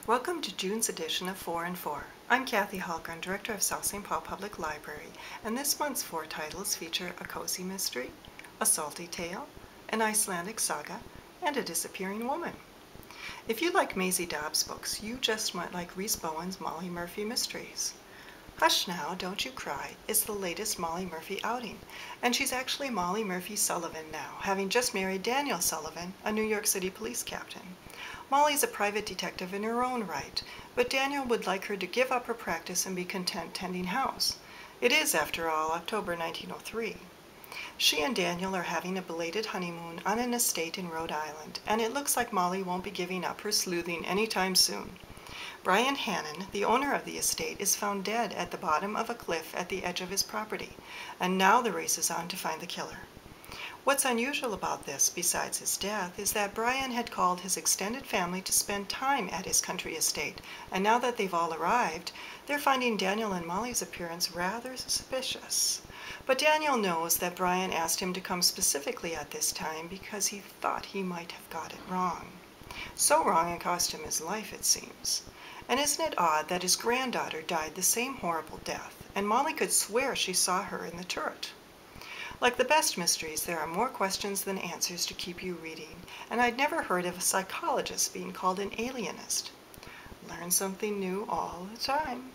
Welcome to June's edition of 4 and 4. I'm Kathy Halgren, Director of South St. Paul Public Library, and this month's 4 titles feature a cozy mystery, a salty tale, an Icelandic saga, and a disappearing woman. If you like Maisie Dobbs books, you just might like Rhys Bowen's Molly Murphy Mysteries. Hush Now, Don't You Cry is the latest Molly Murphy outing, and she's actually Molly Murphy Sullivan now, having just married Daniel Sullivan, a New York City police captain. Molly's a private detective in her own right, but Daniel would like her to give up her practice and be content tending house. It is, after all, October 1903. She and Daniel are having a belated honeymoon on an estate in Rhode Island, and it looks like Molly won't be giving up her sleuthing anytime soon. Brian Hannon, the owner of the estate, is found dead at the bottom of a cliff at the edge of his property, and now the race is on to find the killer. What's unusual about this, besides his death, is that Brian had called his extended family to spend time at his country estate, and now that they've all arrived, they're finding Daniel and Molly's appearance rather suspicious. But Daniel knows that Brian asked him to come specifically at this time because he thought he might have got it wrong. So wrong it cost him his life, it seems. And isn't it odd that his granddaughter died the same horrible death, and Molly could swear she saw her in the turret? Like the best mysteries, there are more questions than answers to keep you reading, and I'd never heard of a psychologist being called an alienist. Learn something new all the time.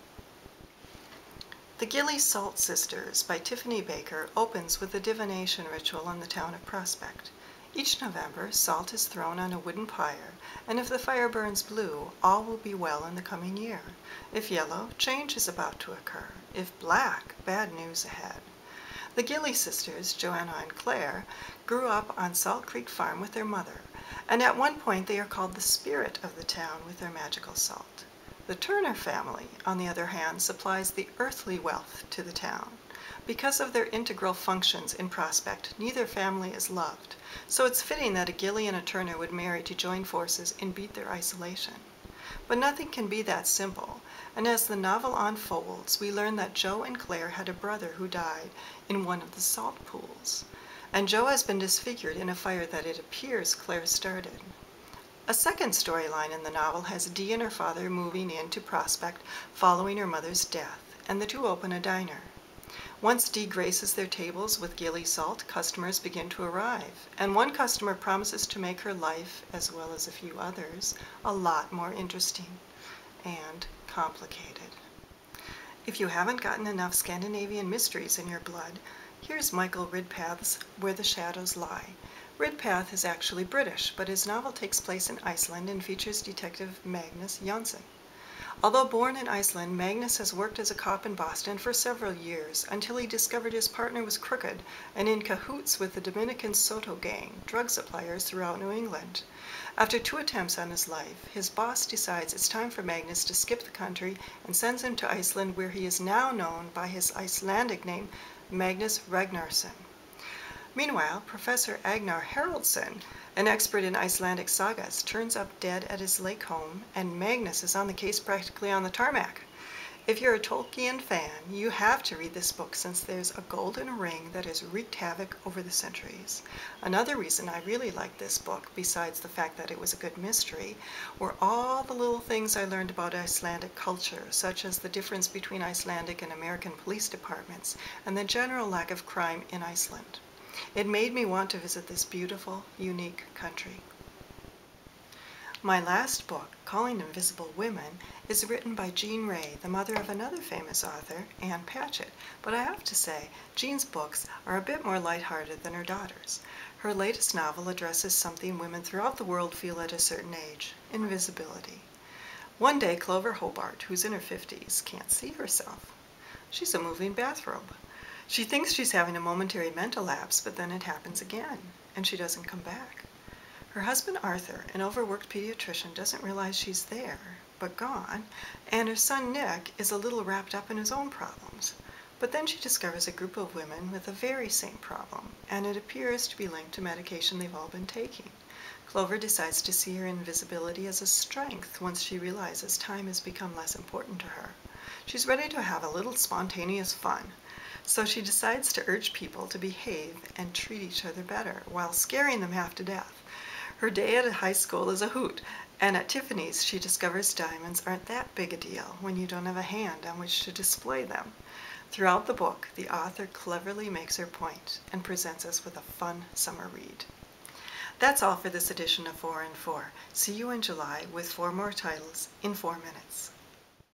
The Gilly Salt Sisters by Tiffany Baker opens with a divination ritual in the town of Prospect. Each November, salt is thrown on a wooden pyre, and if the fire burns blue, all will be well in the coming year. If yellow, change is about to occur. If black, bad news ahead. The Gilly sisters, Joanna and Claire, grew up on Salt Creek Farm with their mother, and at one point they are called the spirit of the town with their magical salt. The Turner family, on the other hand, supplies the earthly wealth to the town. Because of their integral functions in Prospect, neither family is loved, so it's fitting that a Gilly and a Turner would marry to join forces and beat their isolation. But nothing can be that simple, and as the novel unfolds, we learn that Joe and Claire had a brother who died in one of the salt pools, and Joe has been disfigured in a fire that it appears Claire started. A second storyline in the novel has Dee and her father moving into Prospect following her mother's death, and the two open a diner. Once Dee graces their tables with Gilly salt, customers begin to arrive, and one customer promises to make her life, as well as a few others, a lot more interesting and complicated. If you haven't gotten enough Scandinavian mysteries in your blood, here's Michael Ridpath's Where the Shadows Lie. Ridpath is actually British, but his novel takes place in Iceland and features Detective Magnus Jansen. Although born in Iceland, Magnus has worked as a cop in Boston for several years until he discovered his partner was crooked and in cahoots with the Dominican Soto gang, drug suppliers throughout New England. After 2 attempts on his life, his boss decides it's time for Magnus to skip the country and sends him to Iceland, where he is now known by his Icelandic name, Magnus Ragnarsson. Meanwhile, Professor Agnar Haraldsson, an expert in Icelandic sagas, turns up dead at his lake home, and Magnus is on the case practically on the tarmac. If you're a Tolkien fan, you have to read this book since there's a golden ring that has wreaked havoc over the centuries. Another reason I really liked this book, besides the fact that it was a good mystery, were all the little things I learned about Icelandic culture, such as the difference between Icelandic and American police departments, and the general lack of crime in Iceland. It made me want to visit this beautiful, unique country. My last book, Calling Invisible Women, is written by Jeanne, the mother of another famous author, Anne Patchett, but I have to say, Jeanne's books are a bit more lighthearted than her daughter's. Her latest novel addresses something women throughout the world feel at a certain age: invisibility. One day, Clover Hobart, who's in her 50s, can't see herself. She's a moving bathrobe. She thinks she's having a momentary mental lapse, but then it happens again, and she doesn't come back. Her husband Arthur, an overworked pediatrician, doesn't realize she's there, but gone, and her son Nick is a little wrapped up in his own problems. But then she discovers a group of women with the very same problem, and it appears to be linked to medication they've all been taking. Clover decides to see her invisibility as a strength once she realizes time has become less important to her. She's ready to have a little spontaneous fun. So she decides to urge people to behave and treat each other better, while scaring them half to death. Her day at high school is a hoot, And at Tiffany's, she discovers diamonds aren't that big a deal when you don't have a hand on which to display them. Throughout the book, the author cleverly makes her point and presents us with a fun summer read. That's all for this edition of 4 and 4. See you in July with 4 more titles in 4 minutes.